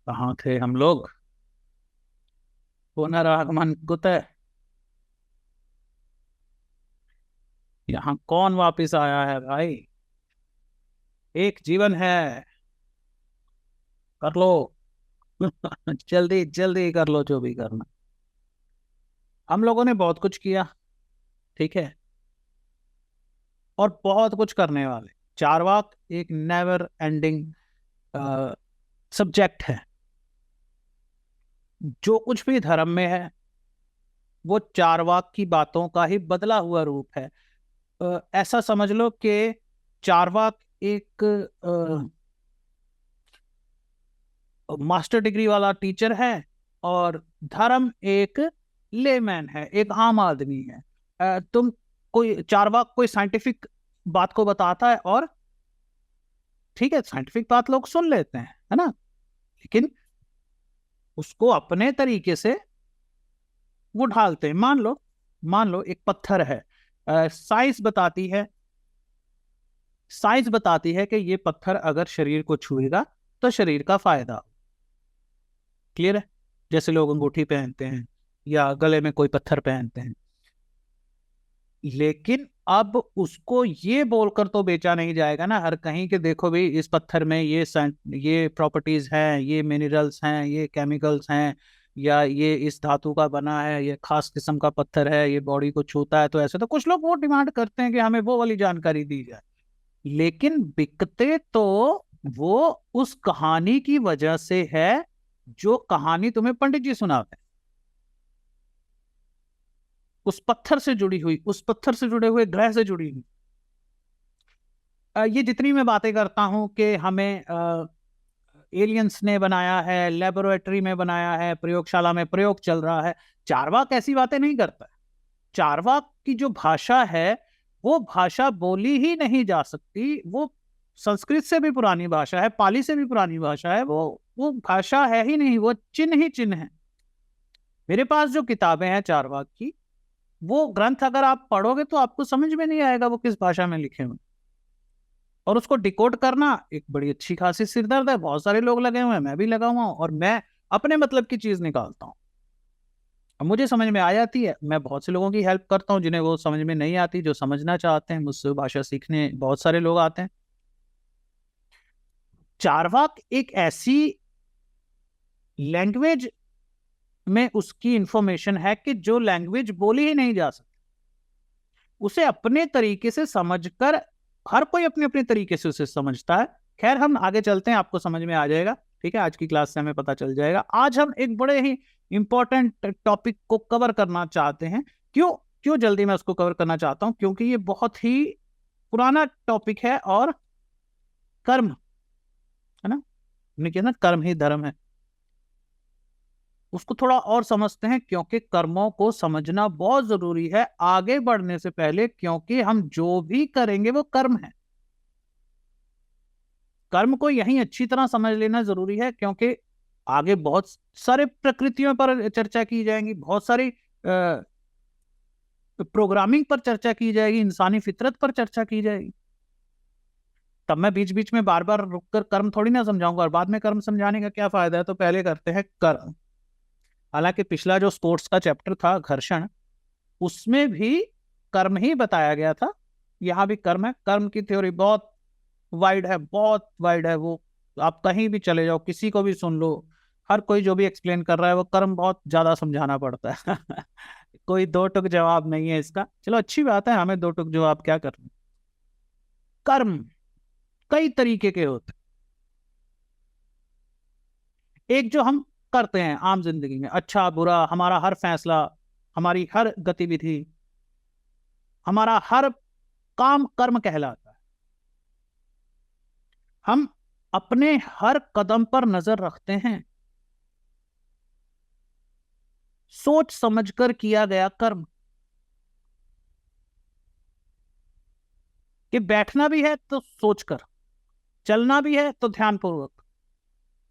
कहाँ थे हम लोग। पुनरागमन कुतः। यहाँ कौन वापिस आया है भाई। एक जीवन है। कर लो। जल्दी जल्दी कर लो जो भी करना। हम लोगों ने बहुत कुछ किया। ठीक है। और बहुत कुछ करने वाले। चारवाक एक नेवर एंडिंग सब्जेक्ट है। जो कुछ भी धर्म में है वो चारवाक की बातों का ही बदला हुआ रूप है। ऐसा समझ लो कि चारवाक एक मास्टर डिग्री वाला टीचर है और धर्म एक लेमैन है, एक आम आदमी है। तुम कोई चारवाक कोई साइंटिफिक बात को बताता है और ठीक है, साइंटिफिक बात लोग सुन लेते हैं, है ना। लेकिन उसको अपने तरीके से वो ढालते हैं। मान लो एक पत्थर है। साइंस बताती है, साइंस बताती है कि ये पत्थर अगर शरीर को छुएगा तो शरीर का फायदा। क्लियर है। जैसे लोग अंगूठी पहनते हैं या गले में कोई पत्थर पहनते हैं। लेकिन अब उसको ये बोलकर तो बेचा नहीं जाएगा ना हर कहीं के, देखो भी इस पत्थर में ये प्रॉपर्टीज हैं, ये मिनरल्स हैं, ये केमिकल्स हैं, या ये इस धातु का बना है, ये खास किस्म का पत्थर है, ये बॉडी को छूता है। तो ऐसे तो कुछ लोग वो डिमांड करते हैं कि हमें वो वाली जानकारी दी जाए। लेकिन बिकते तो वो उस कहानी की वजह से है जो कहानी तुम्हें पंडित जी सुनाते हैं। उस पत्थर से जुड़ी हुई, उस पत्थर से जुड़े हुए ग्रह से जुड़ी हुई। ये जितनी मैं बातें करता हूं कि हमें एलियंस ने बनाया है, लेबोरेटरी में बनाया है, प्रयोगशाला में प्रयोग चल रहा है, चारवाक ऐसी बातें नहीं करता है। चारवाक की जो भाषा है वो भाषा बोली ही नहीं जा सकती। वो संस्कृत से भी पुरानी भाषा है, पाली से भी पुरानी भाषा है। वो भाषा है ही नहीं, वो चिन्ह ही चिन्ह है। मेरे पास जो किताबें हैं चारवाक की, वो ग्रंथ अगर आप पढ़ोगे तो आपको समझ में नहीं आएगा वो किस भाषा में लिखे हुए। और उसको डिकोड करना एक बड़ी अच्छी खासी सिरदर्द है। बहुत सारे लोग लगे हुए हैं, मैं भी लगा हुआ हूं, और मैं अपने मतलब की चीज निकालता हूं। अब मुझे समझ में आ जाती है, मैं बहुत से लोगों की हेल्प करता हूँ जिन्हें वो समझ में नहीं आती, जो समझना चाहते हैं मुझसे भाषा सीखने बहुत सारे लोग आते हैं। चारवाक एक ऐसी लैंग्वेज में उसकी इंफॉर्मेशन है कि जो लैंग्वेज बोली ही नहीं जा सकती। उसे अपने तरीके से समझकर, हर कोई अपने अपने तरीके से उसे समझता है। खैर हम आगे चलते हैं, आपको समझ में आ जाएगा। ठीक है, आज की क्लास से हमें पता चल जाएगा। आज हम एक बड़े ही इंपॉर्टेंट टॉपिक को कवर करना चाहते हैं। क्यों क्यों जल्दी मैं उसको कवर करना चाहता हूं? क्योंकि ये बहुत ही पुराना टॉपिक है। और कर्म, है ना, हमने किया ना कर्म ही धर्म है। उसको थोड़ा और समझते हैं, क्योंकि कर्मों को समझना बहुत जरूरी है आगे बढ़ने से पहले। क्योंकि हम जो भी करेंगे वो कर्म है। कर्म को यही अच्छी तरह समझ लेना जरूरी है, क्योंकि आगे बहुत सारे प्रकृतियों पर चर्चा की जाएगी, बहुत सारी प्रोग्रामिंग पर चर्चा की जाएगी, इंसानी फितरत पर चर्चा की जाएगी। तब मैं बीच बीच में बार बार रुककर कर्म थोड़ी ना समझाऊंगा, और बाद में कर्म समझाने का क्या फायदा है। तो पहले करते हैं कर्म। हालांकि पिछला जो स्पोर्ट्स का चैप्टर था घर्षण, उसमें भी कर्म ही बताया गया था। यहाँ भी कर्म है। कर्म की थ्योरी बहुत वाइड है, बहुत वाइड है वो। आप कहीं भी चले जाओ, किसी को भी सुन लो, हर कोई जो भी एक्सप्लेन कर रहा है वो कर्म बहुत ज्यादा समझाना पड़ता है। कोई दो टुक जवाब नहीं है इसका। चलो अच्छी बात है, हमें दो टुक जवाब क्या करना। कर्म कई तरीके के होते हैं। एक जो हम करते हैं आम जिंदगी में, अच्छा बुरा, हमारा हर फैसला, हमारी हर गतिविधि, हमारा हर काम कर्म कहलाता है। हम अपने हर कदम पर नजर रखते हैं, सोच समझकर किया गया कर्म। कि बैठना भी है तो सोचकर, चलना भी है तो ध्यानपूर्वक,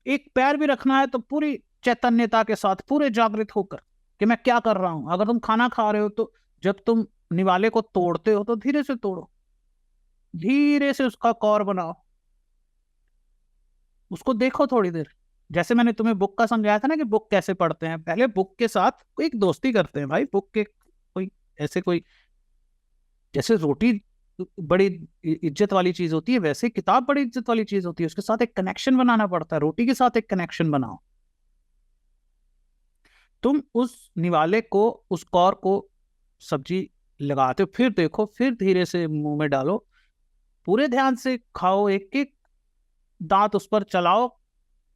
एक पैर भी रखना है तो पूरी चैतन्यता के साथ, पूरे जागृत होकर कि मैं क्या कर रहा हूं। अगर तुम खाना खा रहे हो तो जब तुम निवाले को तोड़ते हो तो धीरे से तोड़ो, धीरे से उसका कौर बनाओ, उसको देखो थोड़ी देर, जैसे मैंने तुम्हें बुक का समझाया था ना कि बुक कैसे पढ़ते हैं, पहले बुक के साथ कोई एक दोस्ती करते हैं भाई, बुक के कोई ऐसे कोई, जैसे रोटी बड़ी इज्जत वाली चीज होती है, वैसे किताब बड़ी इज्जत वाली चीज होती है, उसके साथ एक कनेक्शन बनाना पड़ता है, रोटी के साथ एक कनेक्शन बनाओ। तुम उस निवाले को, उस कौर को सब्जी लगाते हो, फिर देखो, फिर धीरे से मुंह में डालो, पूरे ध्यान से खाओ, एक एक दांत उस पर चलाओ,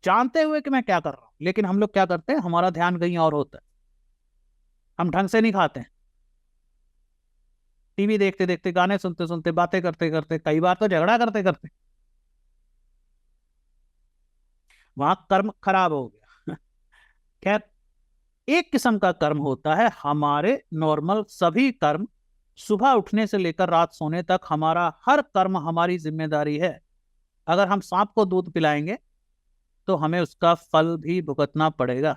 जानते हुए कि मैं क्या कर रहा हूं। लेकिन हम लोग क्या करते हैं, हमारा ध्यान कहीं और होता है, हम ढंग से नहीं खाते हैं, टीवी देखते देखते, गाने सुनते सुनते, बातें करते करते, कई बार तो झगड़ा करते करते, वहां कर्म खराब हो गया। खैर, एक किस्म का कर्म होता है हमारे नॉर्मल सभी कर्म, सुबह उठने से लेकर रात सोने तक हमारा हर कर्म हमारी जिम्मेदारी है। अगर हम सांप को दूध पिलाएंगे तो हमें उसका फल भी भुगतना पड़ेगा।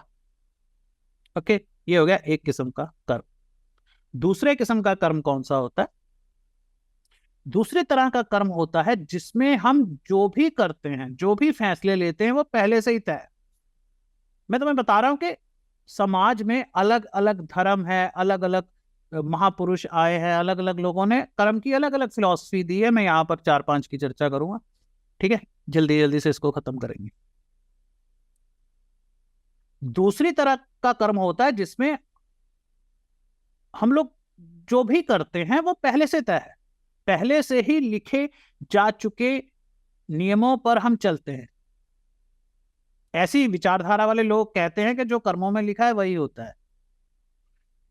ओके, ये हो गया एक किस्म का कर्म। दूसरे किस्म का कर्म कौन सा होता है? दूसरे तरह का कर्म होता है जिसमें हम जो भी करते हैं, जो भी फैसले लेते हैं, वो पहले से ही तय है। मैं तुम्हें बता रहा हूं कि समाज में अलग अलग धर्म है, अलग अलग महापुरुष आए हैं, अलग अलग लोगों ने कर्म की अलग अलग फिलॉसफी दी है। मैं यहाँ पर 4-5 की चर्चा करूंगा, ठीक है, जल्दी जल्दी से इसको खत्म करेंगे। दूसरी तरह का कर्म होता है जिसमें हम लोग जो भी करते हैं वो पहले से तय है, पहले से ही लिखे जा चुके नियमों पर हम चलते हैं। ऐसी विचारधारा वाले लोग कहते हैं कि जो कर्मों में लिखा है वही होता है।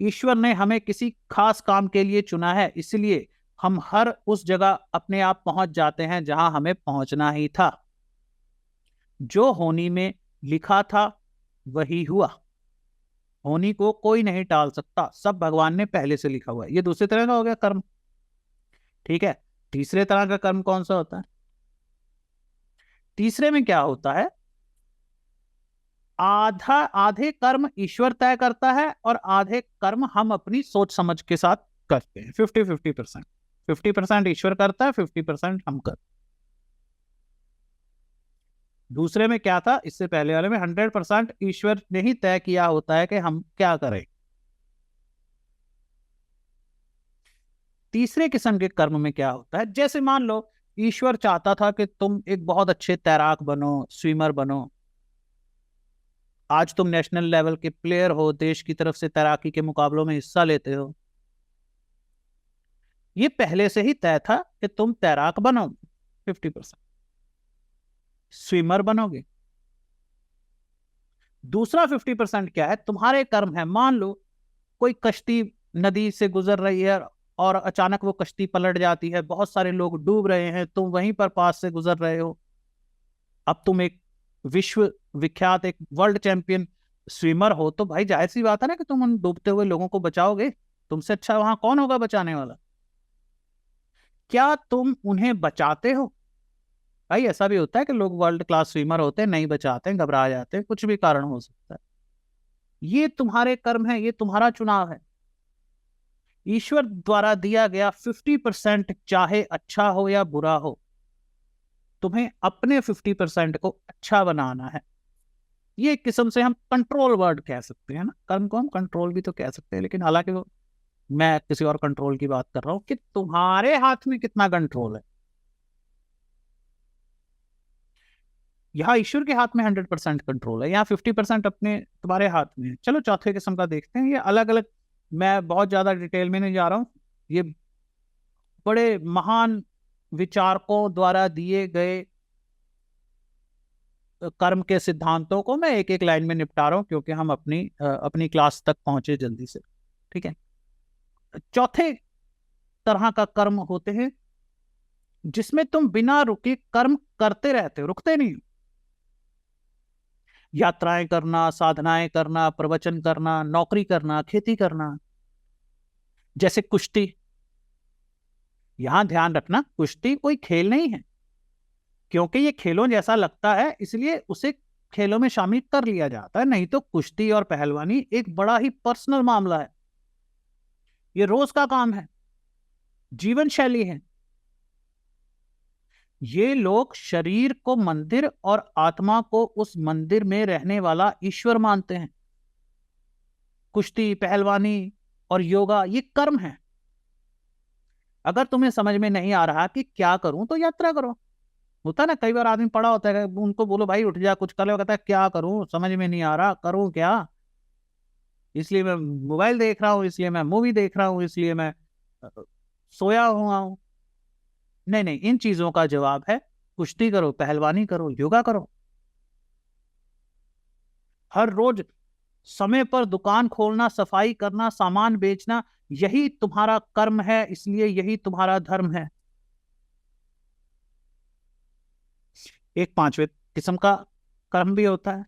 ईश्वर ने हमें किसी खास काम के लिए चुना है, इसलिए हम हर उस जगह अपने आप पहुंच जाते हैं जहां हमें पहुंचना ही था। जो होनी में लिखा था वही हुआ, होनी को कोई नहीं टाल सकता, सब भगवान ने पहले से लिखा हुआ है। ये दूसरे तरह का हो गया कर्म, ठीक है। तीसरे तरह का कर्म कौन सा होता है? तीसरे में क्या होता है, आधे कर्म ईश्वर तय करता है और आधे कर्म हम अपनी सोच समझ के साथ करते हैं। 50-50%, 50% ईश्वर करता है, 50% हम करते। दूसरे में क्या था, इससे पहले वाले में 100% ईश्वर ने ही तय किया होता है कि हम क्या करें। तीसरे किस्म के कर्म में क्या होता है, जैसे मान लो ईश्वर चाहता था कि तुम एक बहुत अच्छे तैराक बनो, स्विमर बनो, आज तुम नेशनल लेवल के प्लेयर हो, देश की तरफ से तैराकी के मुकाबलों में हिस्सा लेते हो। ये पहले से ही तय था कि तुम तैराक बनोगे, 50% स्विमर बनोगे। दूसरा 50% क्या है, तुम्हारे कर्म है। मान लो कोई कश्ती नदी से गुजर रही है और अचानक वो कश्ती पलट जाती है, बहुत सारे लोग डूब रहे हैं, तुम वहीं पर पास से गुजर रहे हो। अब तुम एक विश्व विख्यात, एक वर्ल्ड चैंपियन स्विमर हो, तो भाई जाहिर सी बात है ना कि तुम उन डूबते हुए लोगों को बचाओगे। तुमसे अच्छा वहां कौन होगा बचाने वाला? क्या तुम उन्हें बचाते हो? भाई ऐसा भी होता है कि लोग वर्ल्ड क्लास स्विमर होते हैं, नहीं बचाते हैं, घबरा जाते हैं, कुछ भी कारण हो सकता है। ये तुम्हारे कर्म है, ये तुम्हारा चुनाव है। ईश्वर द्वारा दिया गया 50%, चाहे अच्छा हो या बुरा हो, तुम्हें अपने 50% को अच्छा बनाना है। ये एक किस्म से हम कंट्रोल वर्ड कह सकते हैं ना, कर्म को हम कंट्रोल भी तो कह सकते हैं, लेकिन हालांकि वो, मैं किसी और कंट्रोल की बात कर रहा हूं कि तुम्हारे हाथ में कितना कंट्रोल है। यहाँ ईश्वर के हाथ में 100% कंट्रोल है, यहाँ 50% अपने तुम्हारे हाथ में है। चलो चौथे किस्म का देखते हैं, ये अलग अलग, मैं बहुत ज्यादा डिटेल में नहीं जा रहा हूँ। ये बड़े महान विचारकों द्वारा दिए गए कर्म के सिद्धांतों को मैं एक एक लाइन में निपटा रहा हूं, क्योंकि हम अपनी क्लास तक पहुंचे जल्दी से, ठीक है। चौथे तरह का कर्म होते हैं जिसमें तुम बिना रुके कर्म करते रहते हो, रुकते नहीं हो। यात्राएं करना, साधनाएं करना, प्रवचन करना, नौकरी करना, खेती करना। जैसे कुश्ती, यहां ध्यान रखना, कुश्ती कोई खेल नहीं है, क्योंकि ये खेलों जैसा लगता है इसलिए उसे खेलों में शामिल कर लिया जाता है, नहीं तो कुश्ती और पहलवानी एक बड़ा ही पर्सनल मामला है। ये रोज का काम है, जीवन शैली है। ये लोग शरीर को मंदिर और आत्मा को उस मंदिर में रहने वाला ईश्वर मानते हैं। कुश्ती, पहलवानी और योगा ये कर्म है। अगर तुम्हें समझ में नहीं आ रहा कि क्या करूं तो यात्रा करो। होता है ना, कई बार आदमी पड़ा होता है, उनको बोलो भाई उठ जा कुछ कर ले, कहता है क्या करूं समझ में नहीं आ रहा, करूं क्या, इसलिए मैं मोबाइल देख रहा हूं, इसलिए मैं मूवी देख रहा हूं, इसलिए मैं अ, सोया हुआ हूं। नहीं नहीं, इन चीजों का जवाब है कुश्ती करो, पहलवानी करो, योगा करो। हर रोज समय पर दुकान खोलना, सफाई करना, सामान बेचना, यही तुम्हारा कर्म है, इसलिए यही तुम्हारा धर्म है। एक पांचवें किस्म का कर्म भी होता है।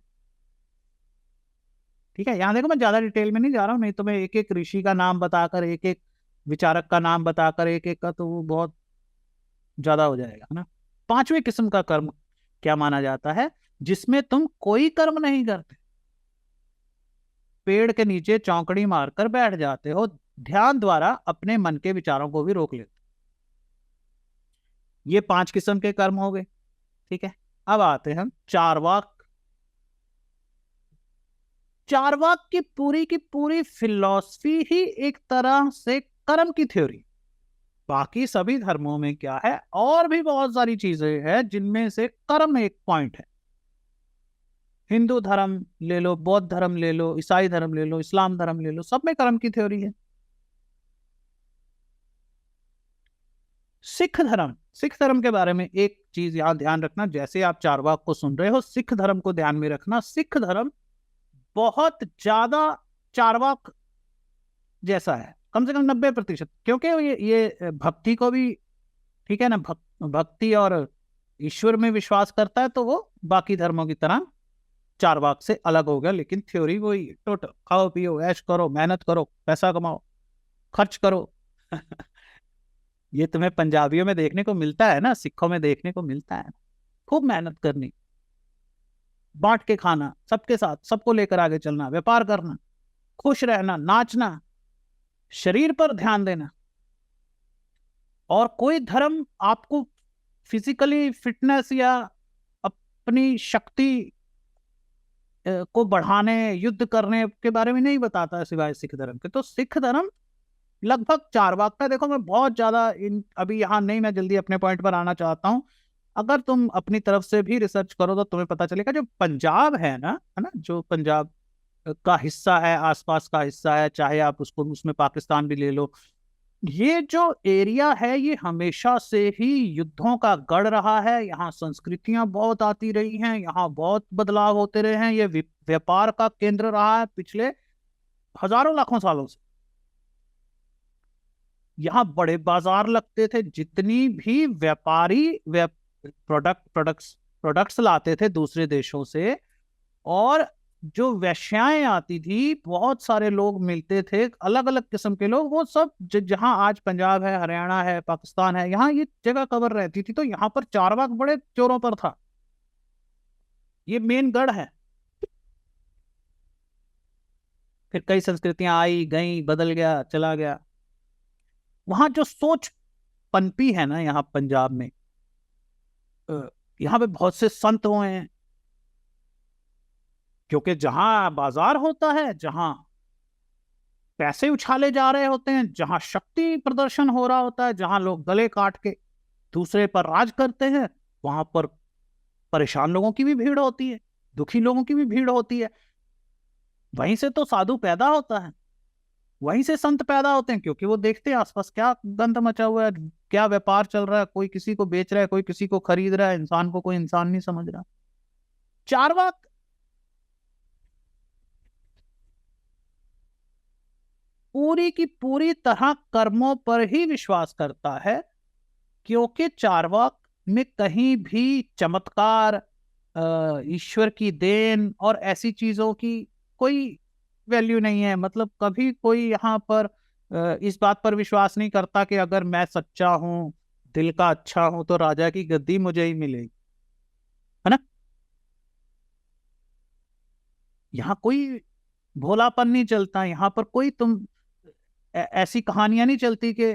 ठीक है, यहां देखो मैं ज्यादा डिटेल में नहीं जा रहा हूं, नहीं तो मैं एक एक ऋषि का नाम बताकर, एक एक विचारक का नाम बताकर, एक एक का तो वो बहुत ज्यादा हो जाएगा, है ना। पांचवें किस्म का कर्म क्या माना जाता है? जिसमें तुम कोई कर्म नहीं करते, पेड़ के नीचे चौकड़ी मारकर बैठ जाते हो, ध्यान द्वारा अपने मन के विचारों को भी रोक लेते। ये पांच किस्म के कर्म हो गए। ठीक है, अब आते हैं हम चारवाक। चारवाक की पूरी फिलॉसफी ही एक तरह से कर्म की थ्योरी। बाकी सभी धर्मों में क्या है, और भी बहुत सारी चीजें हैं जिनमें से कर्म एक पॉइंट है। हिंदू धर्म ले लो, बौद्ध धर्म ले लो, ईसाई धर्म ले लो, इस्लाम धर्म ले लो, सब में कर्म की थ्योरी है। सिख धर्म के बारे में एक चीज यहां ध्यान रखना, जैसे आप चारवाक को सुन रहे हो, सिख धर्म को ध्यान में रखना। सिख धर्म बहुत ज्यादा चारवाक जैसा है, कम से कम 90%, क्योंकि ये भक्ति को भी, ठीक है ना, भक्ति और ईश्वर में विश्वास करता है, तो वो बाकी धर्मों की तरह चारवाक से अलग हो गया, लेकिन थ्योरी वही, टोटल खाओ पियो ऐश करो, मेहनत करो, पैसा कमाओ, खर्च करो। ये तुम्हें पंजाबियों में देखने को मिलता है ना, सिखों में देखने को मिलता है। खूब मेहनत करनी, बांट के खाना, सबके साथ, सबको लेकर आगे चलना, व्यापार करना, खुश रहना, नाचना, शरीर पर ध्यान देना। और कोई धर्म आपको फिजिकली फिटनेस या अपनी शक्ति को बढ़ाने, युद्ध करने के बारे में नहीं बताता है सिवाय सिख धर्म के। तो सिख धर्म लगभग चारवाक का। देखो मैं बहुत ज्यादा इन अभी यहाँ नहीं, मैं जल्दी अपने पॉइंट पर आना चाहता हूँ। अगर तुम अपनी तरफ से भी रिसर्च करो तो तुम्हें पता चलेगा, जो पंजाब है ना, जो पंजाब का हिस्सा है, आसपास का हिस्सा है, चाहे आप उसको उसमें पाकिस्तान भी ले लो, ये जो एरिया है ये हमेशा से ही युद्धों का गढ़ रहा है। यहाँ संस्कृतियां बहुत आती रही हैं, यहाँ बहुत बदलाव होते रहे हैं, ये व्यापार का केंद्र रहा है पिछले हजारों लाखों सालों से। यहाँ बड़े बाजार लगते थे, जितनी भी व्यापारी प्रोडक्ट्स लाते थे दूसरे देशों से, और जो वेश्याएं आती थी, बहुत सारे लोग मिलते थे, अलग अलग किस्म के लोग, वो सब जहां आज पंजाब है, हरियाणा है, पाकिस्तान है, यहाँ ये जगह कवर रहती थी। तो यहाँ पर चारवाक बड़े जोरों पर था, ये मेन गढ़ है। फिर कई संस्कृतियां आई गई, बदल गया, चला गया। वहां जो सोच पनपी है ना यहाँ पंजाब में, यहाँ पे बहुत से संत हुए हैं, क्योंकि जहां बाजार होता है, जहां पैसे उछाले जा रहे होते हैं, जहां शक्ति प्रदर्शन हो रहा होता है, जहां लोग गले काट के दूसरे पर राज करते हैं, वहां पर परेशान लोगों की भी भीड़ होती है, दुखी लोगों की भी भीड़ होती है। वहीं से तो साधु पैदा होता है, वहीं से संत पैदा होते हैं, क्योंकि वो देखते हैं आसपास क्या गंद मचा हुआ है, क्या व्यापार चल रहा है, कोई किसी को बेच रहा है, कोई किसी को खरीद रहा है, इंसान को कोई इंसान नहीं समझ रहा। चारवाक पूरी की पूरी तरह कर्मों पर ही विश्वास करता है, क्योंकि चारवाक में कहीं भी चमत्कार, ईश्वर की देन और ऐसी चीजों की कोई वैल्यू नहीं है। मतलब कभी कोई यहाँ पर इस बात पर विश्वास नहीं करता कि अगर मैं सच्चा हूं, दिल का अच्छा हूं, तो राजा की गद्दी मुझे ही मिलेगी, है ना। यहाँ कोई भोलापन नहीं चलता, यहाँ पर कोई तुम ऐसी कहानियां नहीं चलती कि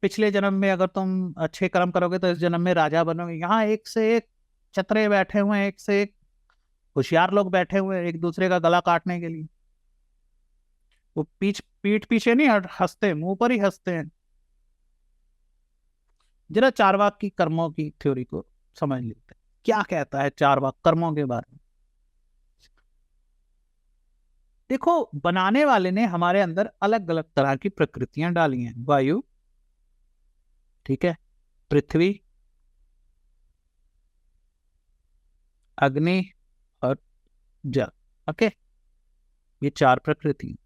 पिछले जन्म में अगर तुम अच्छे कर्म करोगे तो इस जन्म में राजा बनोगे। यहाँ एक से एक चतरे बैठे हुए हैं, एक से एक होशियार लोग बैठे हुए हैं एक दूसरे का गला काटने के लिए। वो पीठ पीछे नहीं हंसते, मुंह पर ही हंसते हैं। जरा चारवाक की कर्मों की थ्योरी को समझ लेते हैं, क्या कहता है चारवाक कर्मों के बारे में। देखो, बनाने वाले ने हमारे अंदर अलग अलग तरह की प्रकृतियां डाली हैं। वायु, ठीक है, पृथ्वी, अग्नि और जल। ओके, ये चार प्रकृति।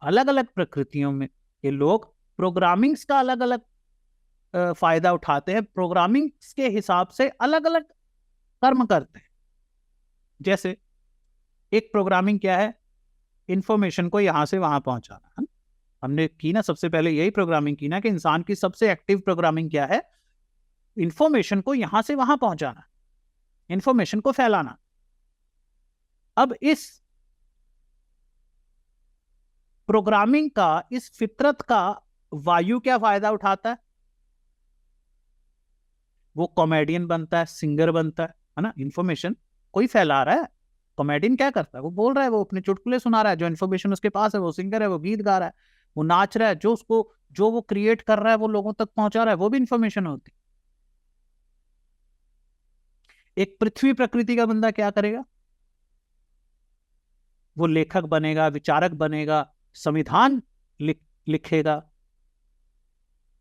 अलग अलग प्रकृतियों में ये लोग प्रोग्रामिंग्स का अलग अलग फायदा उठाते हैं, प्रोग्रामिंग्स के हिसाब से अलग अलग कर्म करते हैं। जैसे एक प्रोग्रामिंग क्या है, इंफॉर्मेशन को यहां से वहां पहुंचाना है। हमने की ना, सबसे पहले यही प्रोग्रामिंग की ना कि इंसान की सबसे एक्टिव प्रोग्रामिंग क्या है, इंफॉर्मेशन को यहां से वहां पहुंचाना, इंफॉर्मेशन को फैलाना। अब इस प्रोग्रामिंग का, इस फितरत का वायु क्या फायदा उठाता है? वो कॉमेडियन बनता है, सिंगर बनता है ना। इंफॉर्मेशन कोई फैला रहा है, कॉमेडियन क्या करता है, वो बोल रहा है, वो अपने चुटकुले सुना रहा है। जो इन्फॉर्मेशन उसके पास है, वो सिंगर है, वो गीत गा रहा है, वो नाच रहा है। जो वो क्रिएट कर रहा है वो लोगों तक पहुंचा रहा है, वो भी इंफॉर्मेशन होती है। एक पृथ्वी प्रकृति का बंदा क्या करेगा? वो लेखक बनेगा, विचारक बनेगा, संविधान लिखेगा।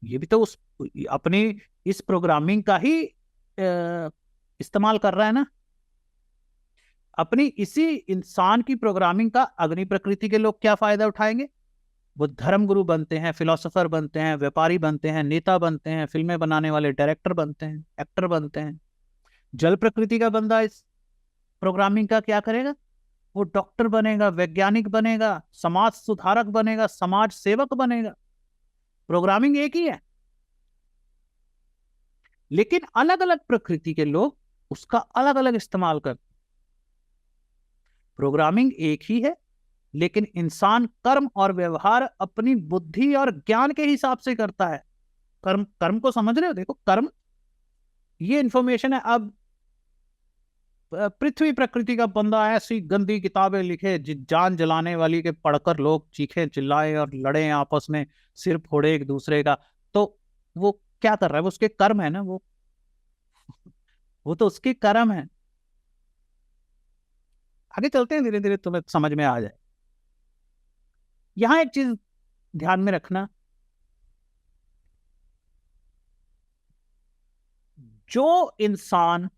ये भी तो उस अपनी इस प्रोग्रामिंग का ही इस्तेमाल कर रहा है ना। अपनी इसी इंसान की प्रोग्रामिंग का अग्नि प्रकृति के लोग क्या फायदा उठाएंगे? वो धर्मगुरु बनते हैं, फिलोसोफर बनते हैं, व्यापारी बनते हैं, नेता बनते हैं, फिल्में बनाने वाले डायरेक्टर बनते हैं, एक्टर बनते हैं। जल प्रकृति का बंदा इस प्रोग्रामिंग का क्या करेगा? वो डॉक्टर बनेगा, वैज्ञानिक बनेगा, समाज सुधारक बनेगा, समाज सेवक बनेगा। प्रोग्रामिंग एक ही है, लेकिन अलग अलग प्रकृति के लोग उसका अलग अलग इस्तेमाल करते। प्रोग्रामिंग एक ही है, लेकिन इंसान कर्म और व्यवहार अपनी बुद्धि और ज्ञान के हिसाब से करता है। कर्म, कर्म को समझ रहे हो? देखो, कर्म ये इंफॉर्मेशन है। अब पृथ्वी प्रकृति का बंदा ऐसी गंदी किताबें लिखे, जान जलाने वाली के पढ़कर लोग चीखे चिल्लाए और लड़े आपस में, सिर फोड़े एक दूसरे का, तो वो क्या कर रहा है? वो उसके कर्म है ना, वो तो उसके कर्म है। आगे चलते हैं, धीरे धीरे तुम्हें समझ में आ जाए। यहां एक चीज ध्यान में रखना, जो इंसान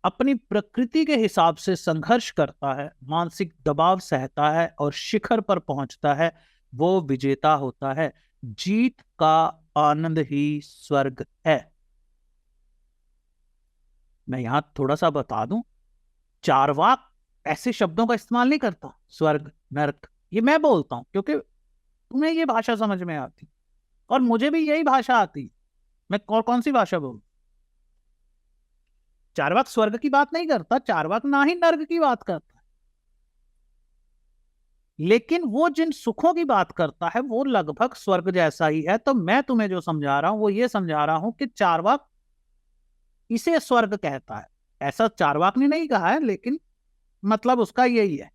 अपनी प्रकृति के हिसाब से संघर्ष करता है, मानसिक दबाव सहता है और शिखर पर पहुंचता है, वो विजेता होता है। जीत का आनंद ही स्वर्ग है। मैं यहां थोड़ा सा बता दूं, चारवाक ऐसे शब्दों का इस्तेमाल नहीं करता, स्वर्ग नरक। ये मैं बोलता हूं क्योंकि तुम्हें ये भाषा समझ में आती, और मुझे भी यही भाषा आती। मैं कौन सी भाषा बोलूं? चारवाक स्वर्ग की बात नहीं करता, चारवाक ना ही नर्क की बात करता, लेकिन वो जिन सुखों की बात करता है वो लगभग स्वर्ग जैसा ही है। तो मैं तुम्हें जो समझा रहा हूं वो ये समझा रहा हूं कि चारवाक इसे स्वर्ग कहता है। ऐसा चारवाक ने नहीं कहा है, लेकिन मतलब उसका यही है।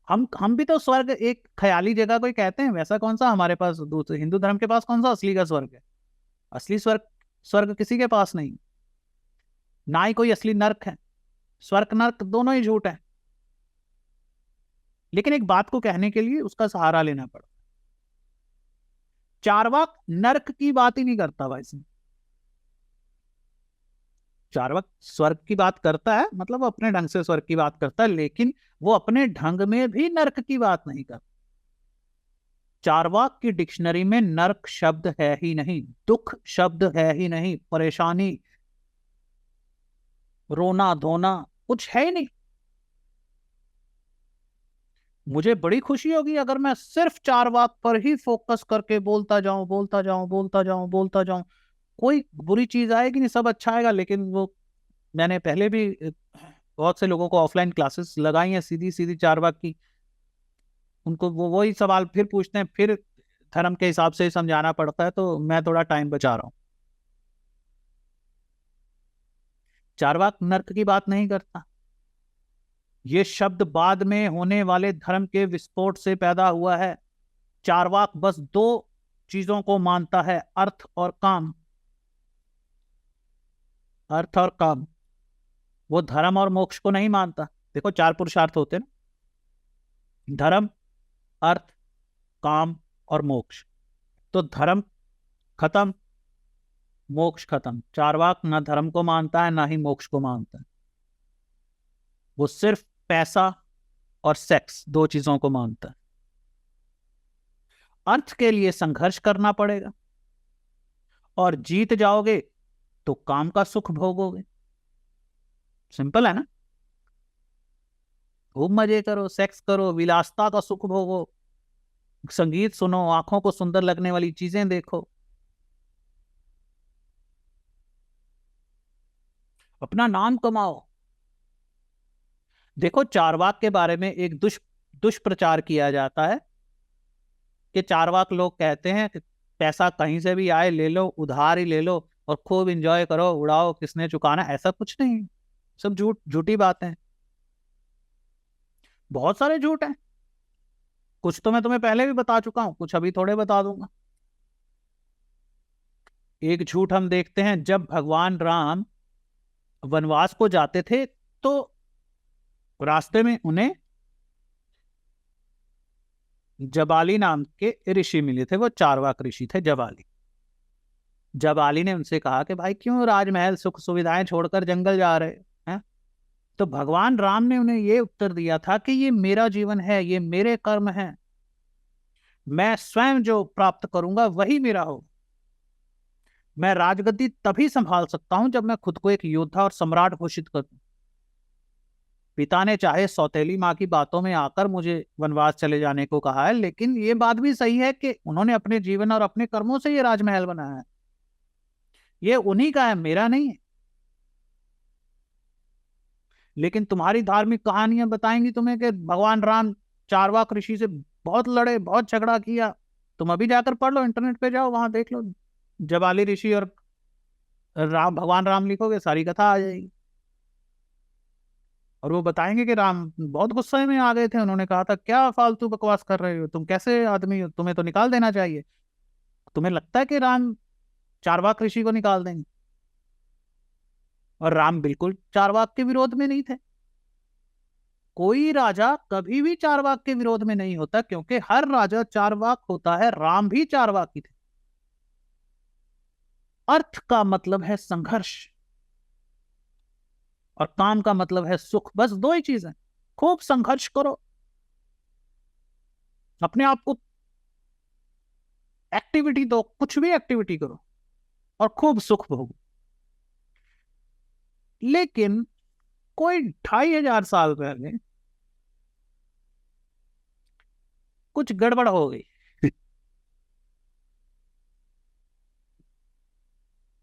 हम भी तो स्वर्ग एक ख्याली जगह को ही कहते हैं। वैसा कौन सा हमारे पास, दूसरे हिंदू धर्म के पास कौन सा असली का स्वर्ग है? असली स्वर्ग, स्वर्ग किसी के पास नहीं, ना ही कोई असली नर्क है। स्वर्ग नर्क दोनों ही झूठ है। लेकिन एक बात को कहने के लिए उसका सहारा लेना पड़ा। चारवाक नर्क की बात ही नहीं करता भाई साहब। चारवाक स्वर्ग की बात करता है, मतलब वो अपने ढंग से स्वर्ग की बात करता है, लेकिन वो अपने ढंग में भी नर्क की बात नहीं करता। चारवाक की डिक्शनरी में नर्क शब्द है ही नहीं, दुख शब्द है ही नहीं, परेशानी, रोना धोना कुछ है ही नहीं। मुझे बड़ी खुशी होगी अगर मैं सिर्फ चारवाक पर ही फोकस करके बोलता जाऊं, बोलता जाऊं, बोलता जाऊं, बोलता जाऊं। कोई बुरी चीज आएगी नहीं, सब अच्छा आएगा। लेकिन वो मैंने पहले भी बहुत से लोगों को ऑफलाइन क्लासेस लगाई हैं सीधी सीधी चारवाक की। उनको वो वही सवाल फिर पूछते हैं, फिर धर्म के हिसाब से समझाना पड़ता है, तो मैं थोड़ा टाइम बचा रहा हूँ। चारवाक नर्क की बात नहीं करता। ये शब्द बाद में होने वाले धर्म के विस्फोट से पैदा हुआ है। चारवाक बस दो चीजों को मानता है, अर्थ और काम। अर्थ और काम। वो धर्म और मोक्ष को नहीं मानता। देखो, चार पुरुषार्थ होते हैं ना, धर्म, अर्थ, काम और मोक्ष। तो धर्म खत्म, मोक्ष खत्म। चारवाक ना धर्म को मानता है, ना ही मोक्ष को मानता है। वो सिर्फ पैसा और सेक्स, दो चीजों को मानता है। अर्थ के लिए संघर्ष करना पड़ेगा, और जीत जाओगे तो काम का सुख भोगोगे। सिंपल है ना। खूब मजे करो, सेक्स करो, विलासता का सुख भोगो, संगीत सुनो, आंखों को सुंदर लगने वाली चीजें देखो, अपना नाम कमाओ। देखो, चारवाक के बारे में एक दुष्प्रचार किया जाता है कि चारवाक लोग कहते हैं कि पैसा कहीं से भी आए ले लो, उधार ही ले लो, और खूब एंजॉय करो, उड़ाओ, किसने चुकाना। ऐसा कुछ नहीं, सब झूठी बातें हैं। बहुत सारे झूठ हैं। कुछ तो मैं तुम्हें पहले भी बता चुका हूं, कुछ अभी थोड़े बता दूंगा। एक झूठ हम देखते हैं, जब भगवान राम वनवास को जाते थे तो रास्ते में उन्हें जबाली नाम के ऋषि मिले थे। वो चारवाक ऋषि थे, जबाली। जबाली ने उनसे कहा कि भाई, क्यों राजमहल सुख सुविधाएं छोड़कर जंगल जा रहे हैं? तो भगवान राम ने उन्हें यह उत्तर दिया था कि ये मेरा जीवन है, ये मेरे कर्म है, मैं स्वयं जो प्राप्त करूंगा वही मेरा हो। मैं राजगद्दी तभी संभाल सकता हूं जब मैं खुद को एक योद्धा और सम्राट घोषित करूं। पिता ने चाहे सौतेली माँ की बातों में आकर मुझे वनवास चले जाने को कहा है, लेकिन ये बात भी सही है कि उन्होंने अपने जीवन और अपने कर्मों से ये राजमहल बनाया है। ये उन्हीं का है, मेरा नहीं है। लेकिन तुम्हारी धार्मिक कहानियां बताएंगी तुम्हें कि भगवान राम चारवाक ऋषि से बहुत लड़े, बहुत झगड़ा किया। तुम अभी जाकर पढ़ लो, इंटरनेट पे जाओ, वहां देख लो, जबाली ऋषि और भगवान राम लिखोगे, सारी कथा आ जाएगी। और वो बताएंगे कि राम बहुत गुस्से में आ गए थे, उन्होंने कहा था क्या फालतू बकवास कर रहे हो तुम, कैसे आदमी हो, तुम्हें तो निकाल देना चाहिए। तुम्हें लगता है कि राम चारवाक ऋषि को निकाल देंगे? और राम बिल्कुल चारवाक के विरोध में नहीं थे। कोई राजा कभी भी चारवाक के विरोध में नहीं होता, क्योंकि हर राजा चारवाक होता है। राम भी चारवाक ही थे। अर्थ का मतलब है संघर्ष, और काम का मतलब है सुख। बस दो ही चीजें। खूब संघर्ष करो, अपने आप को एक्टिविटी दो, कुछ भी एक्टिविटी करो, और खूब सुख भोगो। लेकिन कोई 2500 साल पहले कुछ गड़बड़ हो गई।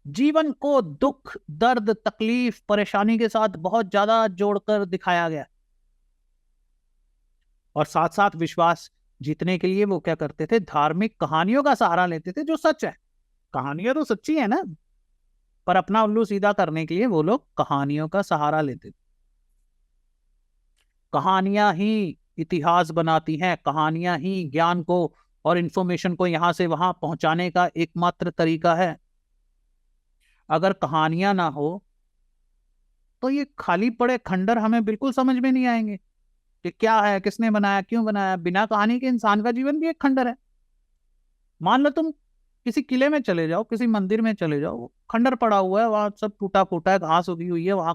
जीवन को दुख, दर्द, तकलीफ, परेशानी के साथ बहुत ज्यादा जोड़कर दिखाया गया। और साथ साथ विश्वास जीतने के लिए वो क्या करते थे? धार्मिक कहानियों का सहारा लेते थे, जो सच है। कहानियां तो सच्ची है ना, पर अपना उल्लू सीधा करने के लिए वो लोग कहानियों का सहारा लेते थे। कहानियां ही इतिहास बनाती हैं, कहानियां ही ज्ञान को और इंफॉर्मेशन को यहां से वहां पहुंचाने का एकमात्र तरीका है। अगर कहानियां ना हो तो ये खाली पड़े खंडर हमें बिल्कुल समझ में नहीं आएंगे कि क्या है, किसने बनाया, क्यों बनाया। बिना कहानी के इंसान का जीवन भी एक खंडर है। मान लो तुम किसी किले में चले जाओ, किसी मंदिर में चले जाओ, खंडर पड़ा हुआ है, वहां सब टूटा फूटा है, घास उगी हुई है, वहां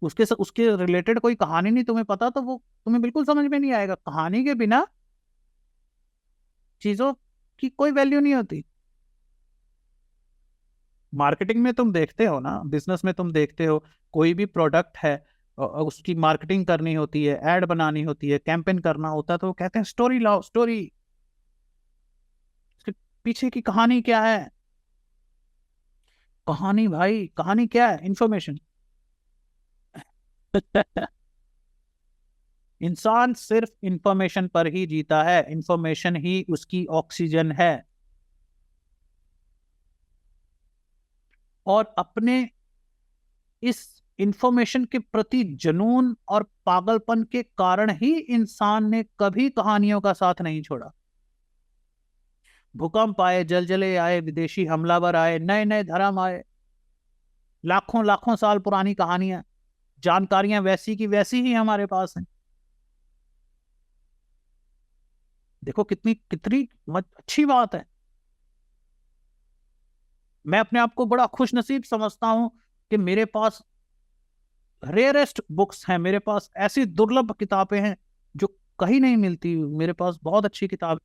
उसके रिलेटेड कोई कहानी नहीं तुम्हें पता, तो वो तुम्हें बिल्कुल समझ में नहीं आएगा। कहानी के बिना चीजों की कोई वैल्यू नहीं होती। मार्केटिंग में तुम देखते हो ना, बिजनेस में तुम देखते हो, कोई भी प्रोडक्ट है, उसकी मार्केटिंग करनी होती है, एड बनानी होती है, कैंपेन करना होता है, तो वो कहते हैं स्टोरी लाओ, स्टोरी। इसके पीछे की कहानी क्या है? कहानी भाई, कहानी क्या है? इंफॉर्मेशन। इंसान सिर्फ इंफॉर्मेशन पर ही जीता है, इंफॉर्मेशन ही उसकी ऑक्सीजन है। और अपने इस इंफॉर्मेशन के प्रति जुनून और पागलपन के कारण ही इंसान ने कभी कहानियों का साथ नहीं छोड़ा। भूकंप आए, जलजले आए, विदेशी हमलावर आए, नए नए धर्म आए, लाखों लाखों साल पुरानी कहानियां, जानकारियां वैसी की वैसी ही हमारे पास हैं। देखो कितनी कितनी अच्छी बात है। मैं अपने आप को बड़ा खुश नसीब समझता हूं कि मेरे पास रेयरेस्ट बुक्स हैं, मेरे पास ऐसी दुर्लभ किताबें हैं जो कहीं नहीं मिलती। मेरे पास बहुत अच्छी किताब